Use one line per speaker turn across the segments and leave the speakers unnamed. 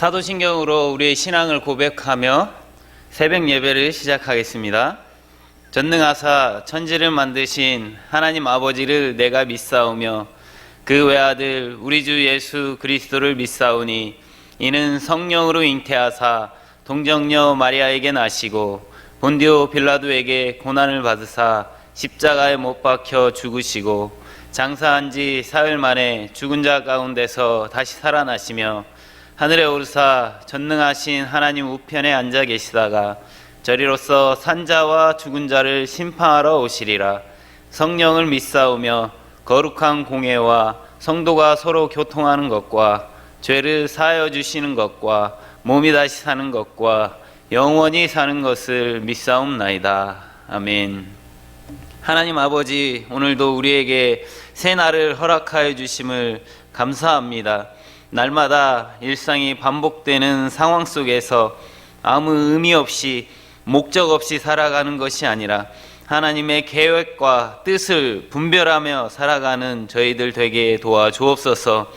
사도신경으로 우리의 신앙을 고백하며 새벽 예배를 시작하겠습니다. 전능하사 천지를 만드신 하나님 아버지를 내가 믿사오며 그 외아들 우리 주 예수 그리스도를 믿사오니 이는 성령으로 잉태하사 동정녀 마리아에게 나시고 본디오 빌라도에게 고난을 받으사 십자가에 못 박혀 죽으시고 장사한 지 사흘 만에 죽은 자 가운데서 다시 살아나시며 하늘에 오르사 전능하신 하나님 우편에 앉아 계시다가 저리로서 산자와 죽은 자를 심판하러 오시리라. 성령을 믿사오며 거룩한 공회와 성도가 서로 교통하는 것과 죄를 사하여 주시는 것과 몸이 다시 사는 것과 영원히 사는 것을 믿사옵나이다. 아멘. 하나님 아버지, 오늘도 우리에게 새 날을 허락하여 주심을 감사합니다. 날마다 일상이 반복되는 상황 속에서 아무 의미 없이 목적 없이 살아가는 것이 아니라 하나님의 계획과 뜻을 분별하며 살아가는 저희들 되게 도와주옵소서.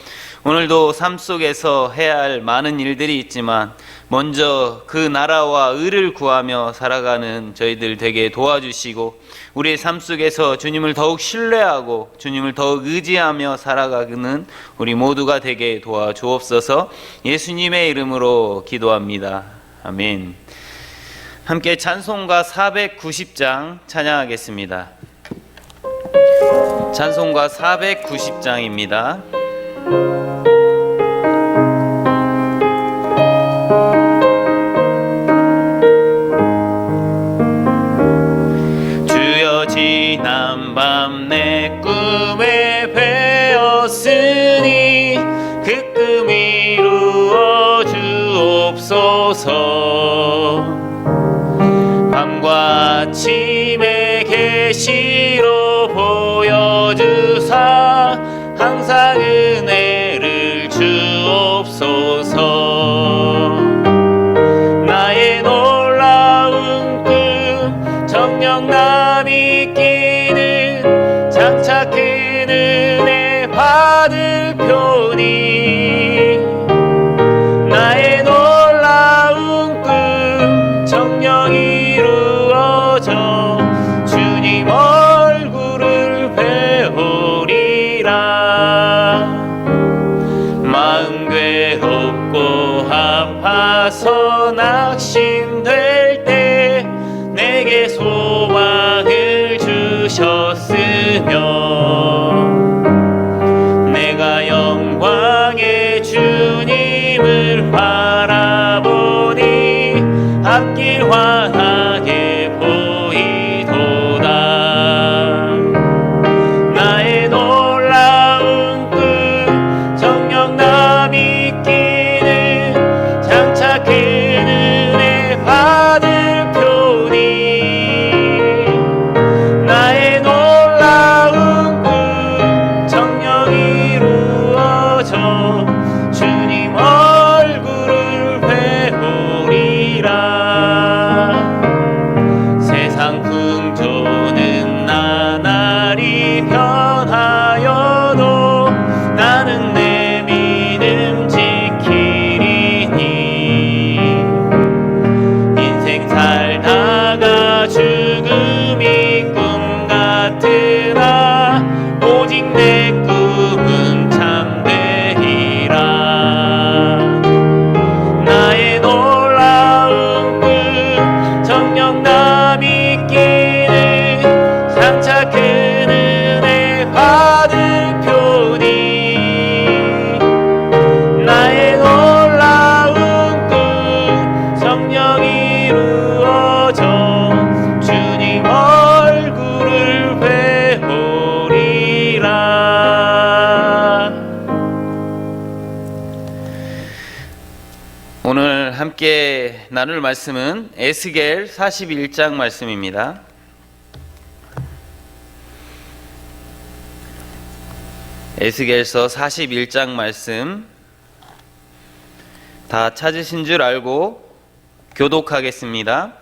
오늘도 삶 속에서 해야 할 많은 일들이 있지만 먼저 그 나라와 의를 구하며 살아가는 저희들 되게 도와주시고 우리의 삶 속에서 주님을 더욱 신뢰하고 주님을 더욱 의지하며 살아가는 우리 모두가 되게 도와주옵소서. 예수님의 이름으로 기도합니다. 아멘. 함께 찬송가 490장 찬양하겠습니다. 찬송가 490장입니다. 주여 지난 밤 내 꿈에 배었으니 그 꿈 이루어 주옵소서. 밤과 아침에 계시로 보여주사 항상 은혜를 주옵소서. 나의 놀라운 꿈 정녕 남이 끼는 장차 큰 은혜 받을 표니 나의 놀라운 꿈 정녕 이루어져 주님 얼굴을 배우리라. 마음 괴롭고 아파서 낙심될 때 내게 소망을 주셨으며 내가 영광의 주님을 바라보니 앞길 환하게 보이도다. 나의 놀라운 꿈 정녕 남이 끼는 장차 큰 은혜 받을 표니 나의 놀라운 꿈 정녕 이루어져 주님 얼굴을 배우리라. 세상 풍조는 나날이 변하여도 나는 내 믿음 지키리니 인생 살다가 죽음이 꿈 같으나 오직 내 꿈은 참되리라. 나의 놀라운 꿈 정녕 남이 끼는 장차 큰 은혜 받을 표니 나의 놀라운 꿈 정녕 이루어져 주님 얼굴을 배우리라. 오늘 함께 나눌 말씀은 에스겔 41장 말씀입니다. 에스겔서 41장 말씀 다 찾으신 줄 알고 교독하겠습니다.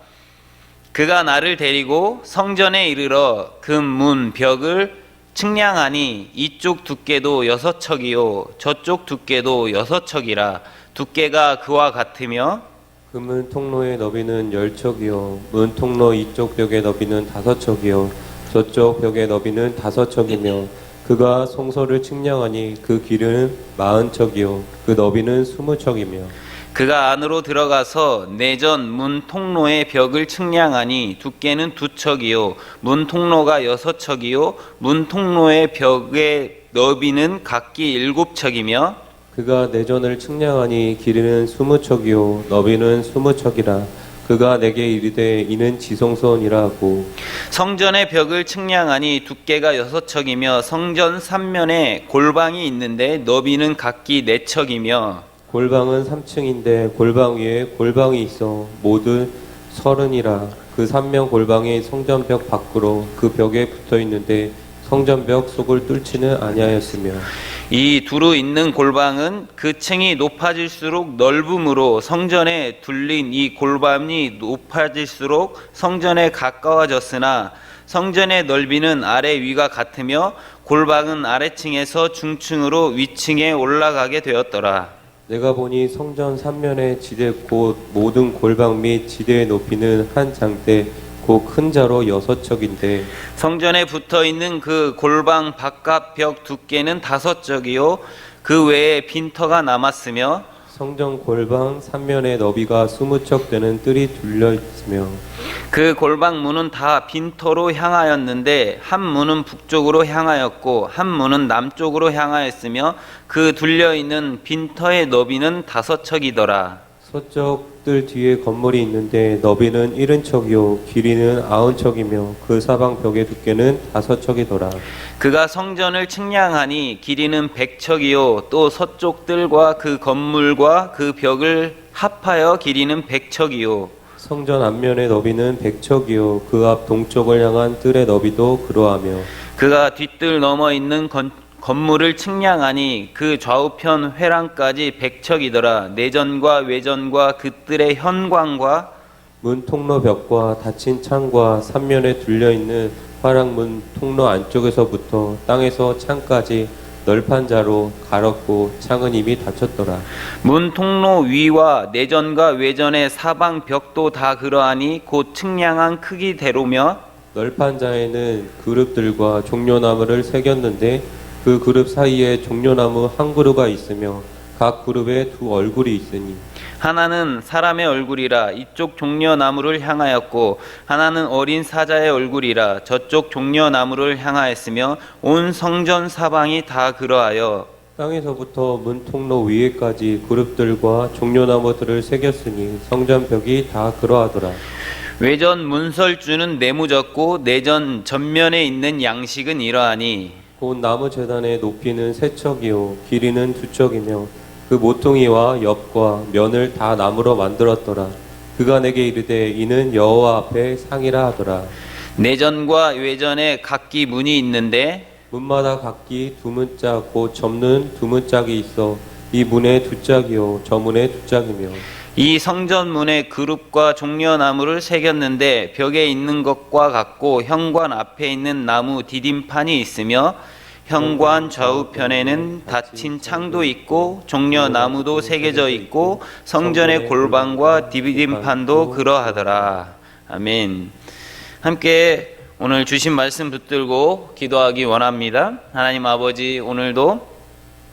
그가 나를 데리고 성전에 이르러 금 문 벽을 측량하니 이쪽 두께도 6척이요 저쪽 두께도 6척이라. 두께가 그와 같으며
그 문 통로의 너비는 10척이요 문 통로 이쪽 벽의 너비는 5척이요 저쪽 벽의 너비는 5척이며 그가 성소를 측량하니 그 길이는 40척이요 그 너비는 20척이며
그가 안으로 들어가서 내전 문 통로의 벽을 측량하니 두께는 2척이요 문 통로가 6척이요 문 통로의 벽의 너비는 각기 7척이며
그가 내전을 측량하니 길이는 20척이요 너비는 20척이라 그가 내게 이르되 이는 지성소니라 하고
성전의 벽을 측량하니 두께가 6척이며 성전 3면에 골방이 있는데 너비는 각기 4척이며
골방은 3층인데 골방 위에 골방이 있어 모두 30이라 그 3면 골방이 성전벽 밖으로 그 벽에 붙어 있는데 성전벽 속을 뚫지는 아니하였으며
이 두루 있는 골방은 그 층이 높아질수록 넓음으로 성전에 둘린 이 골방이 높아질수록 성전에 가까워졌으나 성전의 넓이는 아래 위가 같으며 골방은 아래층에서 중층으로 위층에 올라가게 되었더라.
내가 보니 성전 3면의 지대 곧 모든 골방 및 지대의 높이는 한 장대 곧 큰 자로 6척인데
성전에 붙어 있는 그 골방 바깥 벽 두께는 5척이요 그 외에 빈터가 남았으며
성전 골방 3면의 너비가 20척 되는 뜰이 둘려 있으며
그 골방 문은 다 빈터로 향하였는데 한 문은 북쪽으로 향하였고 한 문은 남쪽으로 향하였으며 그 둘려 있는 빈터의 너비는 5척이더라.
서쪽 뜰 뒤에 건물이 있는데 너비는 70척이요 길이는 90척이며 그 사방 벽의 두께는 5척이더라.
그가 성전을 측량하니 길이는 100척이요 또 서쪽 뜰과 그 건물과 그 벽을 합하여 길이는 100척이요
성전 앞면의 너비는 100척이요 그 앞 동쪽을 향한 뜰의 너비도 그러하며
그가 뒷뜰 넘어 있는 건물을 측량하니 그 좌우편 회랑까지 100척이더라. 내전과 외전과 그 뜰의 현관과
문 통로 벽과 닫힌 창과 3면에 둘려있는 화랑문 통로 안쪽에서부터 땅에서 창까지 널판 자로 갈았고 창은 이미 닫혔더라.
문 통로 위와 내전과 외전의 사방 벽도 다 그러하니 곧 측량한 크기대로며
널판 자에는 그룹들과 종려나무를 새겼는데 그 그룹 사이에 종려나무 한 그루가 있으며 각 그룹에 두 얼굴이 있으니
하나는 사람의 얼굴이라 이쪽 종려나무를 향하였고 하나는 어린 사자의 얼굴이라 저쪽 종려나무를 향하였으며 온 성전 사방이 다 그러하여
땅에서부터 문 통로 위에까지 그룹들과 종려나무들을 새겼으니 성전벽이 다 그러하더라.
외전 문설주는 네모졌고 내전 전면에 있는 양식은 이러하니
곧 나무 제단의 높이는 3척이요 길이는 2척이며 그 모퉁이와 옆과 면을 다 나무로 만들었더라. 그가 내게 이르되 이는 여호와 앞에 상이라 하더라.
내전과 외전에 각기 문이 있는데
문마다 각기 두 문짝 곧 접는 두 문짝이 있어 이 문에 두 짝이요 저 문에 두 짝이며
이 성전문에 그룹과 종려나무를 새겼는데 벽에 있는 것과 같고 현관 앞에 있는 나무 디딤판이 있으며 현관 좌우편에는 닫힌 창도 있고 종려나무도 새겨져 있고 성전의 골방과 디딤판도 그러하더라. 아멘. 함께 오늘 주신 말씀 붙들고 기도하기 원합니다. 하나님 아버지, 오늘도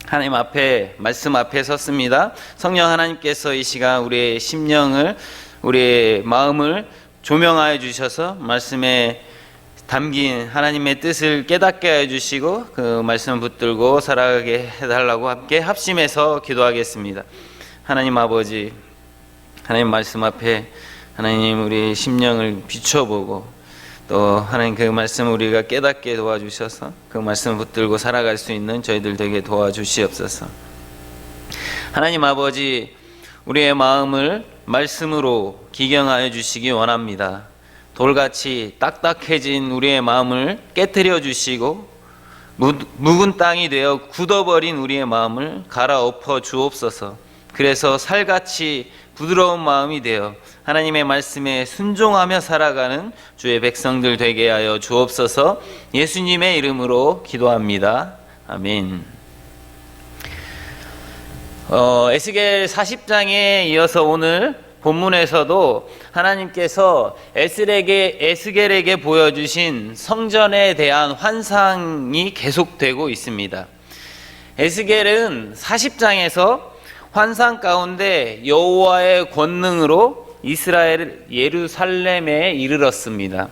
하나님 앞에 말씀 앞에 섰습니다. 성령 하나님께서 이 시간 우리의 심령을 우리의 마음을 조명하여 주셔서 말씀에 담긴 하나님의 뜻을 깨닫게 해 주시고 그 말씀을 붙들고 살아가게 해달라고 함께 합심해서 기도하겠습니다. 하나님 아버지, 하나님 말씀 앞에 하나님 우리의 심령을 비춰보고 또 하나님 그 말씀 우리가 깨닫게 도와주셔서 그 말씀을 붙들고 살아갈 수 있는 저희들 되게 도와주시옵소서. 하나님 아버지, 우리의 마음을 말씀으로 기경하여 주시기 원합니다. 돌같이 딱딱해진 우리의 마음을 깨트려 주시고 묵은 땅이 되어 굳어버린 우리의 마음을 갈아엎어 주옵소서. 그래서 살같이 부드러운 마음이 되어 하나님의 말씀에 순종하며 살아가는 주의 백성들 되게 하여 주옵소서. 예수님의 이름으로 기도합니다. 아멘. 에스겔 40장에 이어서 오늘 본문에서도 하나님께서 에스겔에게 보여주신 성전에 대한 환상이 계속되고 있습니다. 에스겔은 40장에서 환상 가운데 여호와의 권능으로 이스라엘 예루살렘에 이르렀습니다.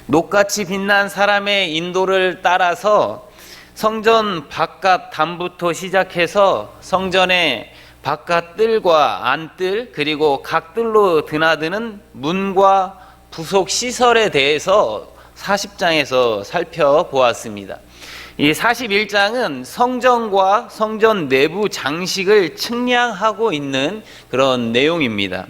녹같이 빛난 사람의 인도를 따라서 성전 바깥 담부터 시작해서 성전의 바깥 뜰과 안뜰 그리고 각 뜰로 드나드는 문과 부속 시설에 대해서 40장에서 살펴보았습니다. 이 41장은 성전과 성전 내부 장식을 측량하고 있는 그런 내용입니다.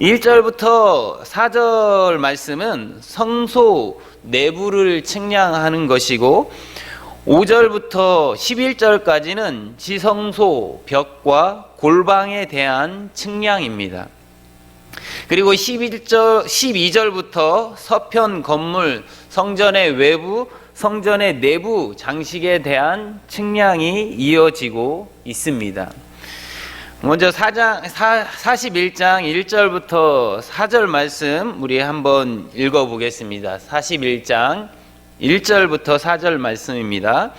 1절부터 4절 말씀은 성소 내부를 측량하는 것이고 5절부터 11절까지는 지성소 벽과 골방에 대한 측량입니다. 그리고 12절부터 서편 건물, 성전의 외부, 성전의 내부 장식에 대한 측량이 이어지고 있습니다. 먼저 41장 1절부터 4절 말씀 우리 한번 읽어보겠습니다. 41장 1절부터 4절 말씀입니다.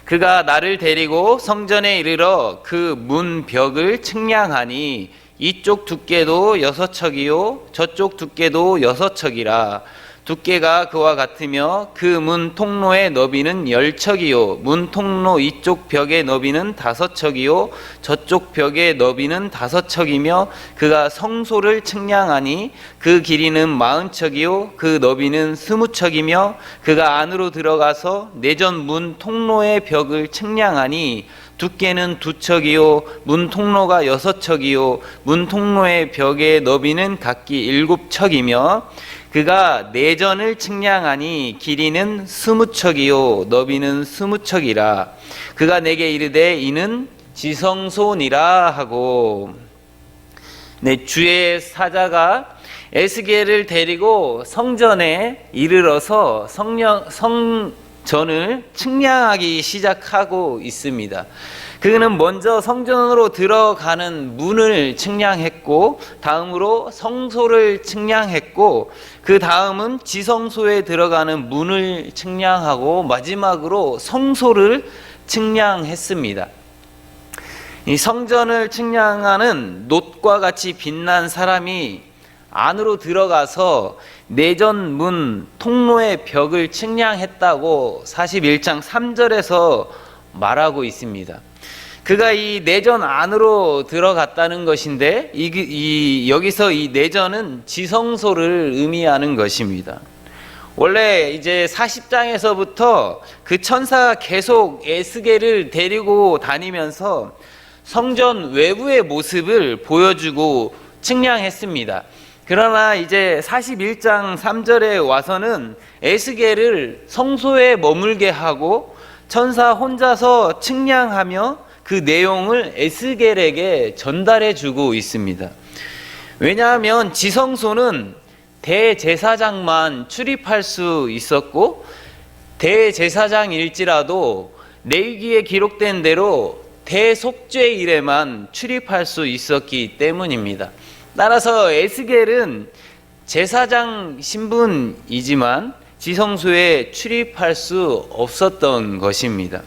그가 나를 데리고 성전에 이르러 그 문 벽을 측량하니 이쪽 두께도 6척이요 저쪽 두께도 6척이라. 두께가 그와 같으며 그 문 통로의 너비는 10척이요 문 통로 이쪽 벽의 너비는 5척이요 저쪽 벽의 너비는 5척이며 그가 성소를 측량하니 그 길이는 40척이요 그 너비는 20척이며 그가 안으로 들어가서 내전 문 통로의 벽을 측량하니 두께는 2척이요 문 통로가 6척이요 문 통로의 벽의 너비는 각기 7척이며 그가 내전을 측량하니 길이는 20척이요 너비는 20척이라. 그가 내게 이르되 이는 지성소니라 하고. 네, 주의 사자가 에스겔을 데리고 성전에 이르러서 성전을 측량하기 시작하고 있습니다. 그는 먼저 성전으로 들어가는 문을 측량했고 다음으로 성소를 측량했고 그 다음은 지성소에 들어가는 문을 측량하고 마지막으로 성소를 측량했습니다. 이 성전을 측량하는 놋과 같이 빛난 사람이 안으로 들어가서 내전 문 통로의 벽을 측량했다고 41장 3절에서 말하고 있습니다. 그가 이 내전 안으로 들어갔다는 것인데 여기서 이 내전은 지성소를 의미하는 것입니다. 원래 이제 40장에서부터 그 천사가 계속 에스겔을 데리고 다니면서 성전 외부의 모습을 보여주고 측량했습니다. 그러나 이제 41장 3절에 와서는 에스겔을 성소에 머물게 하고 천사 혼자서 측량하며 그 내용을 에스겔에게 전달해 주고 있습니다. 왜냐하면 지성소는 대제사장만 출입할 수 있었고 대제사장일지라도 레위기에 기록된 대로 대속죄일에만 출입할 수 있었기 때문입니다. 따라서 에스겔은 제사장 신분이지만 지성소에 출입할 수 없었던 것입니다.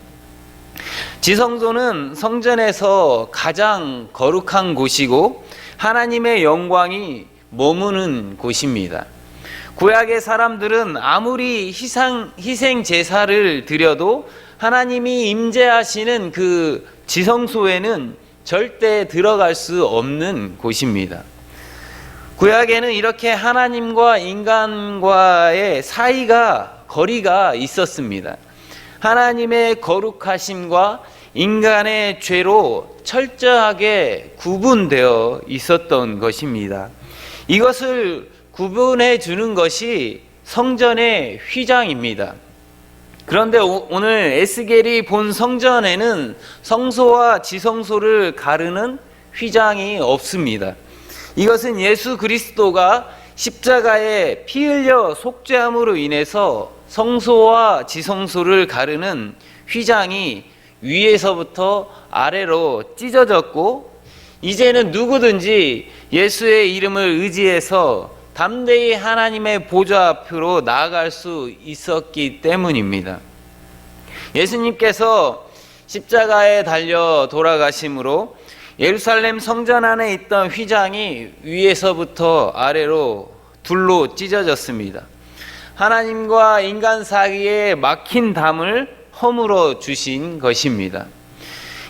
지성소는 성전에서 가장 거룩한 곳이고 하나님의 영광이 머무는 곳입니다. 구약의 사람들은 아무리 희생 제사를 드려도 하나님이 임재하시는 그 지성소에는 절대 들어갈 수 없는 곳입니다. 구약에는 이렇게 하나님과 인간과의 거리가 있었습니다. 하나님의 거룩하심과 인간의 죄로 철저하게 구분되어 있었던 것입니다. 이것을 구분해 주는 것이 성전의 휘장입니다. 그런데 오늘 에스겔이 본 성전에는 성소와 지성소를 가르는 휘장이 없습니다. 이것은 예수 그리스도가 십자가에 피 흘려 속죄함으로 인해서 성소와 지성소를 가르는 휘장이 위에서부터 아래로 찢어졌고, 이제는 누구든지 예수의 이름을 의지해서 담대히 하나님의 보좌 앞으로 나아갈 수 있었기 때문입니다. 예수님께서 십자가에 달려 돌아가심으로 예루살렘 성전 안에 있던 휘장이 위에서부터 아래로 둘로 찢어졌습니다. 하나님과 인간 사이에 막힌 담을 허물어 주신 것입니다.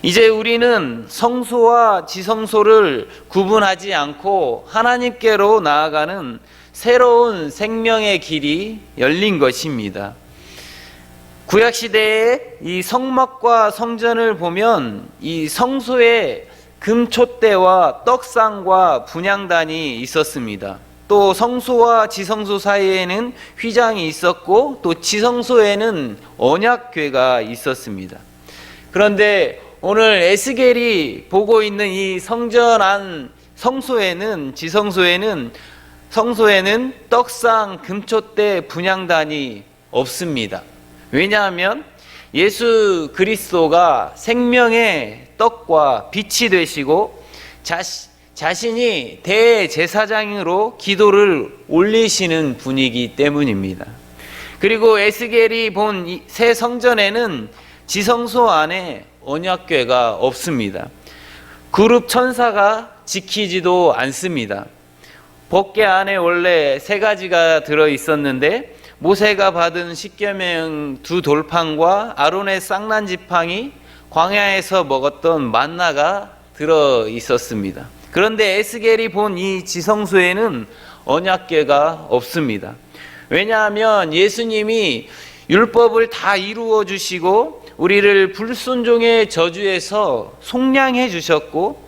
이제 우리는 성소와 지성소를 구분하지 않고 하나님께로 나아가는 새로운 생명의 길이 열린 것입니다. 구약시대에 이 성막과 성전을 보면 이 성소에 금촛대와 떡상과 분향단이 있었습니다. 또 성소와 지성소 사이에는 휘장이 있었고, 또 지성소에는 언약궤가 있었습니다. 그런데 오늘 에스겔이 보고 있는 이 성전 안 성소에는, 지성소에는, 성소에는 떡상, 금촛대, 분향단이 없습니다. 왜냐하면 예수 그리스도가 생명의 떡과 빛이 되시고 자신이 대제사장으로 기도를 올리시는 분이기 때문입니다. 그리고 에스겔이 본 새 성전에는 지성소 안에 언약궤가 없습니다. 그룹 천사가 지키지도 않습니다. 법궤 안에 원래 3가지가 들어 있었는데, 모세가 받은 십계명 2돌판과 아론의 쌍난 지팡이, 광야에서 먹었던 만나가 들어 있었습니다. 그런데 에스겔이 본 이 지성소에는 언약궤가 없습니다. 왜냐하면 예수님이 율법을 다 이루어 주시고 우리를 불순종의 저주에서 속량해 주셨고,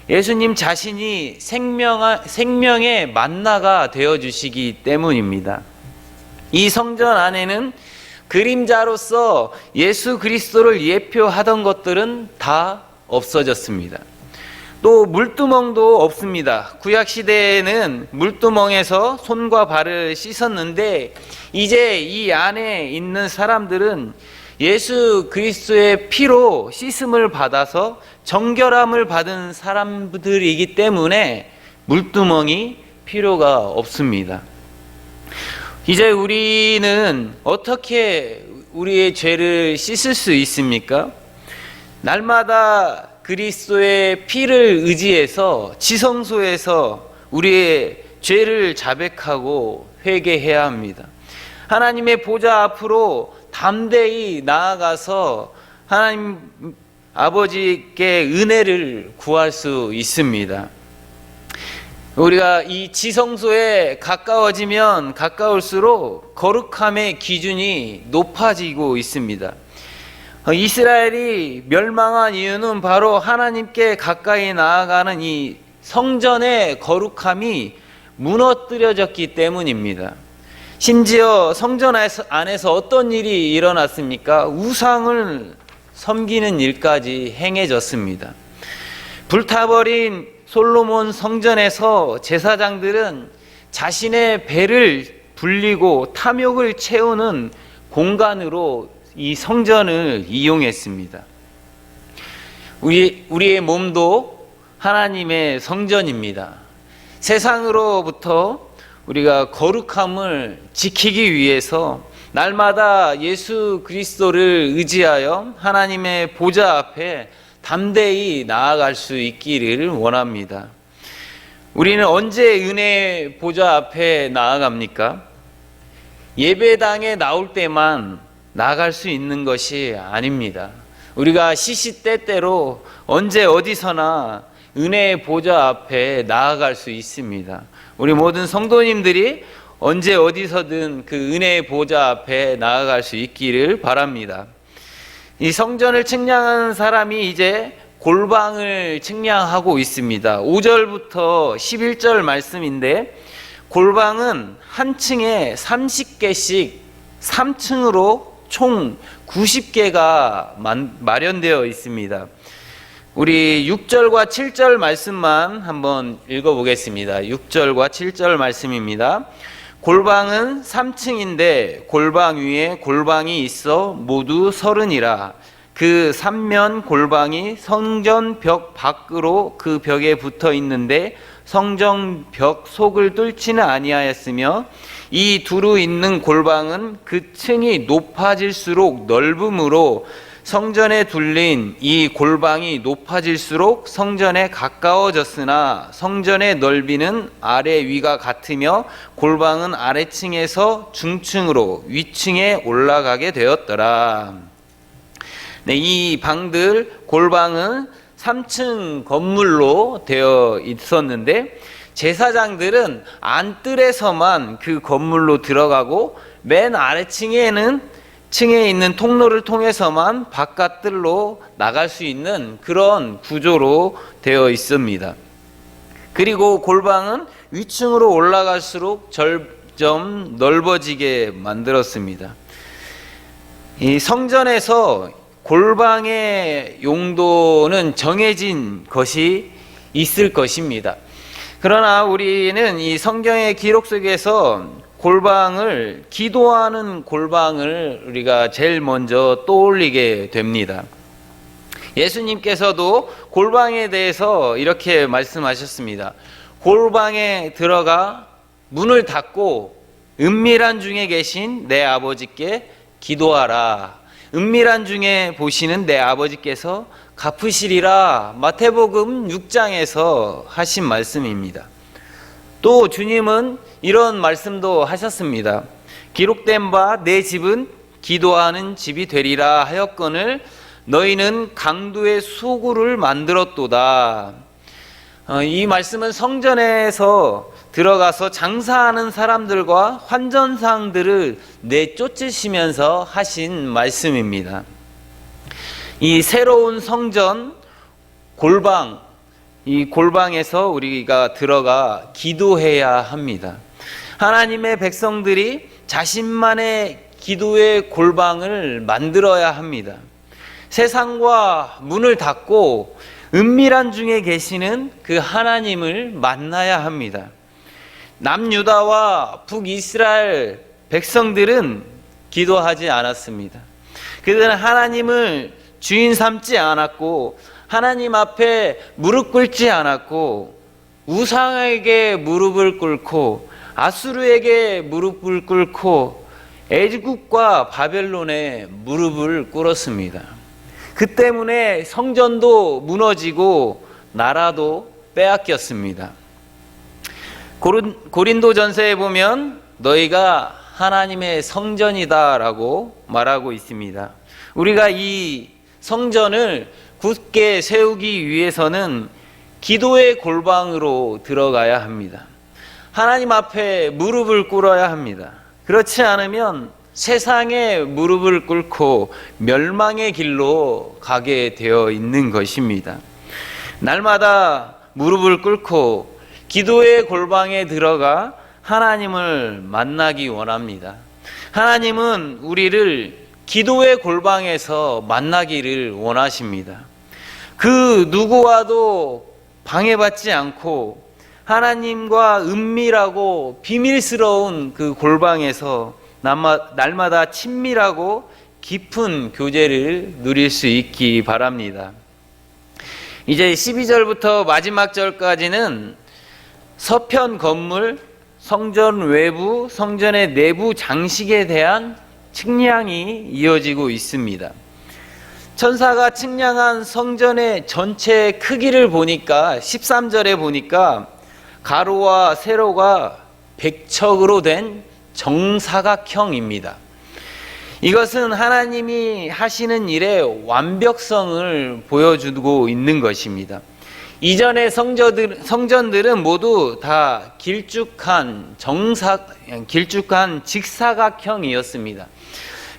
예수님 자신이 생명의 만나가 되어 주시기 때문입니다. 이 성전 안에는 그림자로서 예수 그리스도를 예표하던 것들은 다 없어졌습니다. 또 물두멍도 없습니다. 구약시대에는 물두멍에서 손과 발을 씻었는데, 이제 이 안에 있는 사람들은 예수 그리스도의 피로 씻음을 받아서 정결함을 받은 사람들이기 때문에 물두멍이 필요가 없습니다. 이제 우리는 어떻게 우리의 죄를 씻을 수 있습니까? 날마다 그리스도의 피를 의지해서 지성소에서 우리의 죄를 자백하고 회개해야 합니다. 하나님의 보좌 앞으로 담대히 나아가서 하나님 아버지께 은혜를 구할 수 있습니다. 우리가 이 지성소에 가까워지면 가까울수록 거룩함의 기준이 높아지고 있습니다. 이스라엘이 멸망한 이유는 바로 하나님께 가까이 나아가는 이 성전의 거룩함이 무너뜨려졌기 때문입니다. 심지어 성전 안에서 어떤 일이 일어났습니까? 우상을 섬기는 일까지 행해졌습니다. 불타버린 솔로몬 성전에서 제사장들은 자신의 배를 불리고 탐욕을 채우는 공간으로 이 성전을 이용했습니다. 우리의 몸도 하나님의 성전입니다. 세상으로부터 우리가 거룩함을 지키기 위해서 날마다 예수 그리스도를 의지하여 하나님의 보좌 앞에 담대히 나아갈 수 있기를 원합니다. 우리는 언제 은혜의 보좌 앞에 나아갑니까? 예배당에 나올 때만 나아갈 수 있는 것이 아닙니다. 우리가 시시때때로 언제 어디서나 은혜의 보좌 앞에 나아갈 수 있습니다. 우리 모든 성도님들이 언제 어디서든 그 은혜의 보좌 앞에 나아갈 수 있기를 바랍니다. 이 성전을 측량하는 사람이 이제 골방을 측량하고 있습니다. 5절부터 11절 말씀인데, 골방은 한 층에 30개씩 3층으로 총 90개가 마련되어 있습니다. 우리 6절과 7절 말씀만 한번 읽어보겠습니다. 6절과 7절 말씀입니다. 골방은 3층인데 골방 위에 골방이 있어 모두 30이라. 그 3면 골방이 성전 벽 밖으로 그 벽에 붙어 있는데 성전 벽 속을 뚫지는 아니하였으며 이 두루 있는 골방은 그 층이 높아질수록 넓음으로 성전에 둘린 이 골방이 높아질수록 성전에 가까워졌으나 성전의 넓이는 아래 위가 같으며 골방은 아래층에서 중층으로 위층에 올라가게 되었더라. 네, 이 방들 골방은 3층 건물로 되어 있었는데 제사장들은 안뜰에서만 그 건물로 들어가고 맨 아래층에는 층에 있는 통로를 통해서만 바깥뜰로 나갈 수 있는 그런 구조로 되어 있습니다. 그리고 골방은 위층으로 올라갈수록 점점 넓어지게 만들었습니다. 이 성전에서 골방의 용도는 정해진 것이 있을 것입니다. 그러나 우리는 이 성경의 기록 속에서 골방을, 기도하는 골방을 우리가 제일 먼저 떠올리게 됩니다. 예수님께서도 골방에 대해서 이렇게 말씀하셨습니다. 골방에 들어가 문을 닫고 은밀한 중에 계신 내 아버지께 기도하라. 은밀한 중에 보시는 내 아버지께서 갚으시리라. 마태복음 6장에서 하신 말씀입니다. 또 주님은 이런 말씀도 하셨습니다. 기록된 바 내 집은 기도하는 집이 되리라 하였거늘 너희는 강도의 소굴을 만들었도다. 이 말씀은 성전에서 들어가서 장사하는 사람들과 환전상들을 내쫓으시면서 하신 말씀입니다. 이 새로운 성전 골방, 이 골방에서 우리가 들어가 기도해야 합니다. 하나님의 백성들이 자신만의 기도의 골방을 만들어야 합니다. 세상과 문을 닫고 은밀한 중에 계시는 그 하나님을 만나야 합니다. 남유다와 북이스라엘 백성들은 기도하지 않았습니다. 그들은 하나님을 주인 삼지 않았고 하나님 앞에 무릎 꿇지 않았고 우상에게 무릎을 꿇고 아수르에게 무릎을 꿇고 애굽과 바벨론에 무릎을 꿇었습니다. 그 때문에 성전도 무너지고 나라도 빼앗겼습니다. 고린도전서에 보면 너희가 하나님의 성전이다라고 말하고 있습니다. 우리가 이 성전을 굳게 세우기 위해서는 기도의 골방으로 들어가야 합니다. 하나님 앞에 무릎을 꿇어야 합니다. 그렇지 않으면 세상에 무릎을 꿇고 멸망의 길로 가게 되어 있는 것입니다. 날마다 무릎을 꿇고 기도의 골방에 들어가 하나님을 만나기 원합니다. 하나님은 우리를 기도의 골방에서 만나기를 원하십니다. 그 누구와도 방해받지 않고 하나님과 은밀하고 비밀스러운 그 골방에서 날마다 친밀하고 깊은 교제를 누릴 수 있기 바랍니다. 이제 12절부터 마지막 절까지는 서편 건물, 성전 외부, 성전의 내부 장식에 대한 측량이 이어지고 있습니다. 천사가 측량한 성전의 전체 크기를 보니까 13절에 보니까 가로와 세로가 100척으로 된 정사각형입니다. 이것은 하나님이 하시는 일의 완벽성을 보여주고 있는 것입니다. 이전의 성전들은 모두 다 길쭉한 직사각형이었습니다.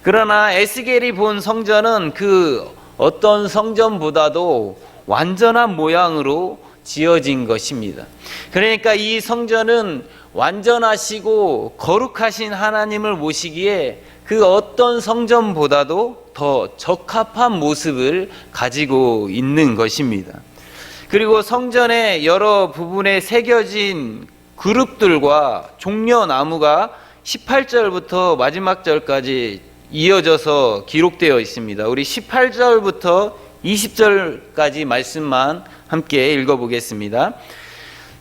그러나 에스겔이 본 성전은 그 어떤 성전보다도 완전한 모양으로 지어진 것입니다. 그러니까 이 성전은 완전하시고 거룩하신 하나님을 모시기에 그 어떤 성전보다도 더 적합한 모습을 가지고 있는 것입니다. 그리고 성전의 여러 부분에 새겨진 그룹들과 종려나무가 18절부터 마지막 절까지 이어져서 기록되어 있습니다. 우리 18절부터 20절까지 말씀만 함께 읽어보겠습니다.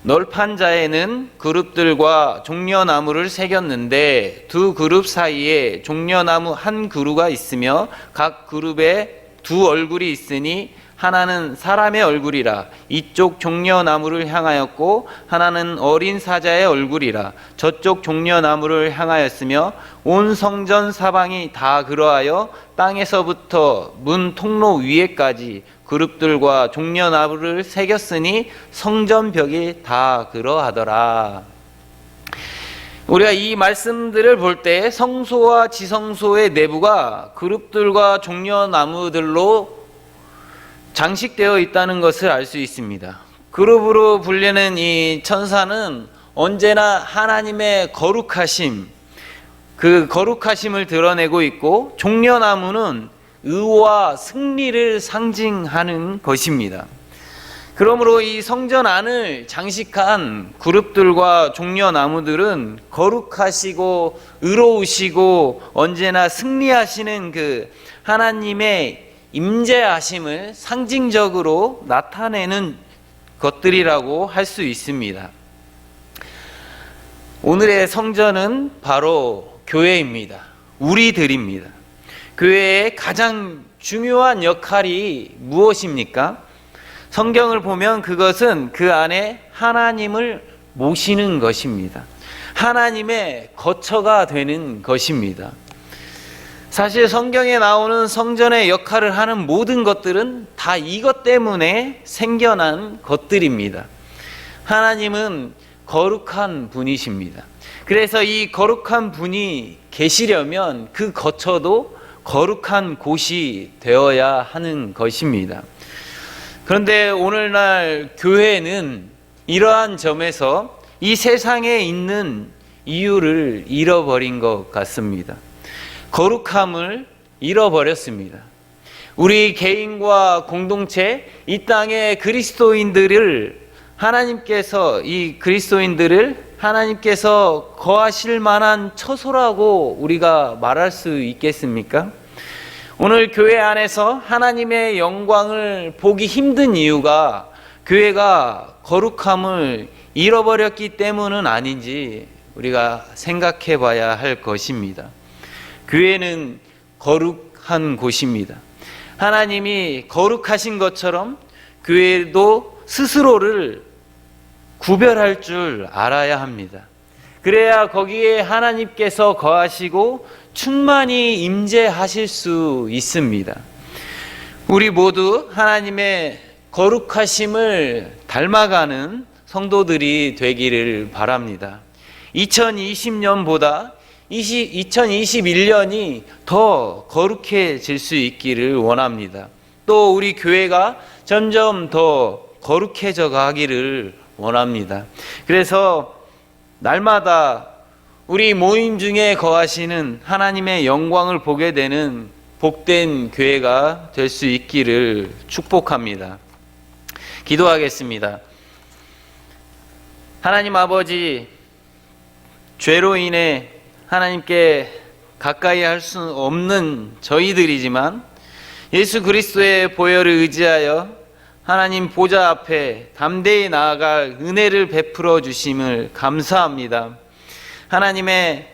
널판 자에는 그룹들과 종려나무를 새겼는데 두 그룹 사이에 종려나무 한 그루가 있으며 각 그룹에 두 얼굴이 있으니 하나는 사람의 얼굴이라 이쪽 종려나무를 향하였고 하나는 어린 사자의 얼굴이라 저쪽 종려나무를 향하였으며 온 성전 사방이 다 그러하여 땅에서부터 문 통로 위에까지 그룹들과 종려나무를 새겼으니 성전 벽이 다 그러하더라. 우리가 이 말씀들을 볼 때 성소와 지성소의 내부가 그룹들과 종려나무들로 장식되어 있다는 것을 알 수 있습니다. 그룹으로 불리는 이 천사는 언제나 하나님의 거룩하심, 그 거룩하심을 드러내고 있고 종려나무는 의와 승리를 상징하는 것입니다. 그러므로 이 성전 안을 장식한 그룹들과 종려나무들은 거룩하시고 의로우시고 언제나 승리하시는 그 하나님의 임재하심을 상징적으로 나타내는 것들이라고 할 수 있습니다. 오늘의 성전은 바로 교회입니다. 우리들입니다. 교회의 가장 중요한 역할이 무엇입니까? 성경을 보면 그것은 그 안에 하나님을 모시는 것입니다. 하나님의 거처가 되는 것입니다. 사실 성경에 나오는 성전의 역할을 하는 모든 것들은 다 이것 때문에 생겨난 것들입니다. 하나님은 거룩한 분이십니다. 그래서 이 거룩한 분이 계시려면 그 거처도 거룩한 곳이 되어야 하는 것입니다. 그런데 오늘날 교회는 이러한 점에서 이 세상에 있는 이유를 잃어버린 것 같습니다. 거룩함을 잃어버렸습니다. 우리 개인과 공동체, 이 땅의 그리스도인들을 하나님께서 거하실 만한 처소라고 우리가 말할 수 있겠습니까? 오늘 교회 안에서 하나님의 영광을 보기 힘든 이유가 교회가 거룩함을 잃어버렸기 때문은 아닌지 우리가 생각해 봐야 할 것입니다. 교회는 거룩한 곳입니다. 하나님이 거룩하신 것처럼 교회도 스스로를 구별할 줄 알아야 합니다. 그래야 거기에 하나님께서 거하시고 충만히 임재하실 수 있습니다. 우리 모두 하나님의 거룩하심을 닮아가는 성도들이 되기를 바랍니다. 2020년보다 2021년이 더 거룩해질 수 있기를 원합니다. 또 우리 교회가 점점 더 거룩해져 가기를 원합니다. 그래서 날마다 우리 모임 중에 거하시는 하나님의 영광을 보게 되는 복된 교회가 될 수 있기를 축복합니다. 기도하겠습니다. 하나님 아버지, 죄로 인해 하나님께 가까이 할 수 없는 저희들이지만 예수 그리스도의 보혈을 의지하여 하나님 보좌 앞에 담대히 나아갈 은혜를 베풀어 주심을 감사합니다. 하나님의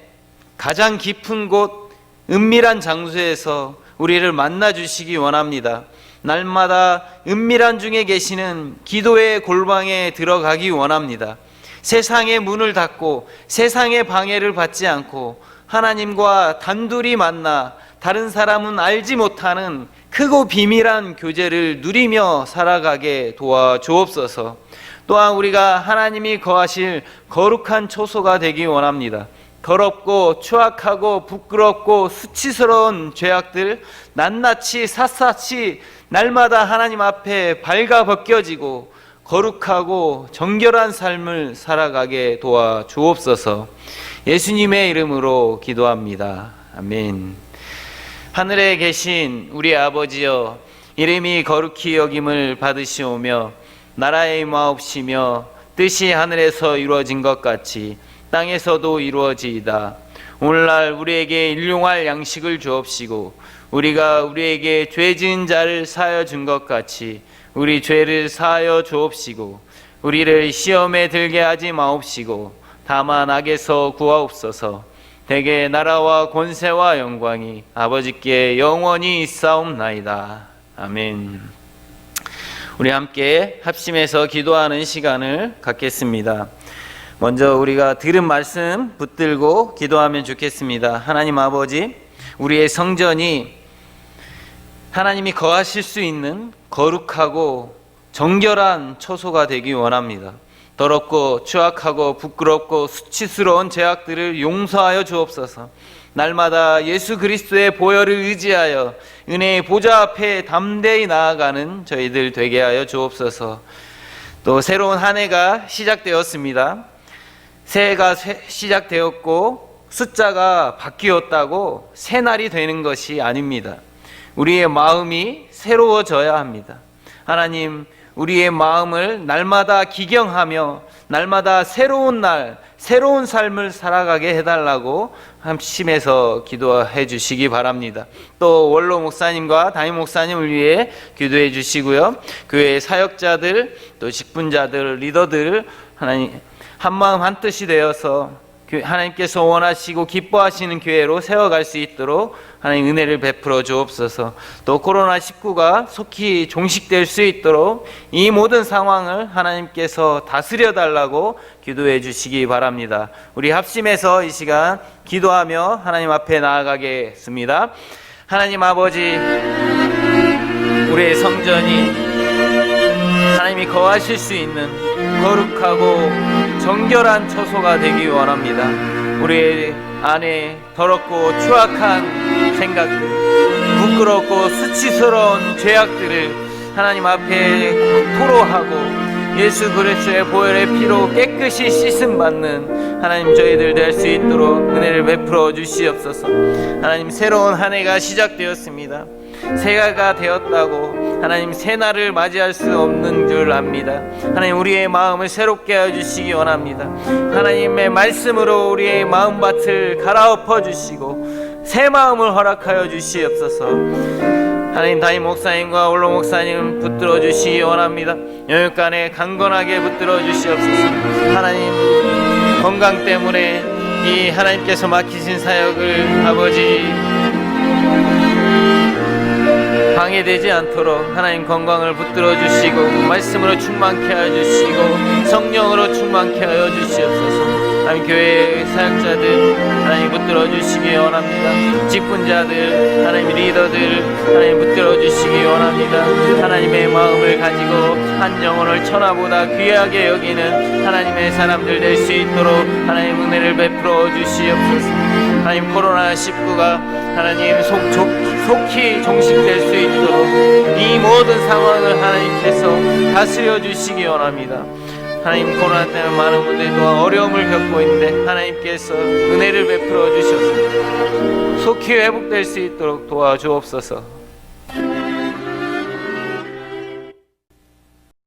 가장 깊은 곳, 은밀한 장소에서 우리를 만나 주시기 원합니다. 날마다 은밀한 중에 계시는 기도의 골방에 들어가기 원합니다. 세상의 문을 닫고 세상의 방해를 받지 않고 하나님과 단둘이 만나 다른 사람은 알지 못하는 크고 비밀한 교제를 누리며 살아가게 도와주옵소서. 또한 우리가 하나님이 거하실 거룩한 초소가 되기 원합니다. 더럽고 추악하고 부끄럽고 수치스러운 죄악들 낱낱이 샅샅이 날마다 하나님 앞에 발가 벗겨지고 거룩하고 정결한 삶을 살아가게 도와 주옵소서. 예수님의 이름으로 기도합니다. 아멘. 하늘에 계신 우리 아버지여, 이름이 거룩히 여김을 받으시오며 나라의 임하옵시며 뜻이 하늘에서 이루어진 것 같이 땅에서도 이루어지이다. 오늘날 우리에게 일용할 양식을 주옵시고 우리가 우리에게 죄 지은 자를 사하여 준 것 같이 우리 죄를 사하여 주옵시고 우리를 시험에 들게 하지 마옵시고 다만 악에서 구하옵소서. 대개 나라와 권세와 영광이 아버지께 영원히 있사옵나이다. 아멘. 우리 함께 합심해서 기도하는 시간을 갖겠습니다. 먼저 우리가 들은 말씀 붙들고 기도하면 좋겠습니다. 하나님 아버지, 우리의 성전이 하나님이 거하실 수 있는 거룩하고 정결한 처소가 되기 원합니다. 더럽고 추악하고 부끄럽고 수치스러운 죄악들을 용서하여 주옵소서. 날마다 예수 그리스도의 보혈을 의지하여 은혜의 보좌 앞에 담대히 나아가는 저희들 되게 하여 주옵소서. 또 새로운 한 해가 시작되었습니다. 새해가 시작되었고 숫자가 바뀌었다고 새날이 되는 것이 아닙니다. 우리의 마음이 새로워져야 합니다. 하나님, 우리의 마음을 날마다 기경하며 날마다 새로운 날, 새로운 삶을 살아가게 해달라고 합심해서 기도해 주시기 바랍니다. 또 원로 목사님과 담임 목사님을 위해 기도해 주시고요. 교회의 사역자들, 또 직분자들, 리더들 하나님 한마음 한뜻이 되어서 하나님께서 원하시고 기뻐하시는 교회로 세워갈 수 있도록 하나님 은혜를 베풀어 주옵소서. 또 코로나19가 속히 종식될 수 있도록 이 모든 상황을 하나님께서 다스려 달라고 기도해 주시기 바랍니다. 우리 합심해서 이 시간 기도하며 하나님 앞에 나아가겠습니다. 하나님 아버지, 우리의 성전이 하나님이 거하실 수 있는 거룩하고 정결한 처소가 되기 원합니다. 우리 안에 더럽고 추악한 생각들, 부끄럽고 수치스러운 죄악들을 하나님 앞에 토로하고 예수 그리스도의 보혈의 피로 깨끗이 씻음 받는 하나님 저희들 될 수 있도록 은혜를 베풀어 주시옵소서. 하나님, 새로운 한 해가 시작되었습니다. 새해가 되었다고 하나님 새날을 맞이할 수 없는 줄 압니다. 하나님, 우리의 마음을 새롭게 해주시기 원합니다. 하나님의 말씀으로 우리의 마음밭을 갈아엎어 주시고 새 마음을 허락하여 주시옵소서. 하나님, 담임 목사님과 원로 목사님 붙들어 주시기 원합니다. 영육간에 강건하게 붙들어 주시옵소서. 하나님, 건강 때문에 이 하나님께서 맡기신 사역을 아버지 방해되지 않도록 하나님 건강을 붙들어 주시고 말씀으로 충만케 하여 주시고 성령으로 충만케 하여 주시옵소서. 하나님, 교회의 사역자들 하나님 붙들어 주시기 원합니다. 직분자들 하나님, 리더들 하나님 붙들어 주시기 원합니다. 하나님의 마음을 가지고 한 영혼을 천하보다 귀하게 여기는 하나님의 사람들 될 수 있도록 하나님 은혜를 베풀어 주시옵소서. 하나님, 코로나19가 하나님 속히 종식될 수 있도록 이 모든 상황을 하나님께서 다스려 주시기 원합니다. 하나님, 코로나 때문에 많은 분들이 또한 어려움을 겪고 있는데 하나님께서 은혜를 베풀어 주셔서 속히 회복될 수 있도록 도와주옵소서.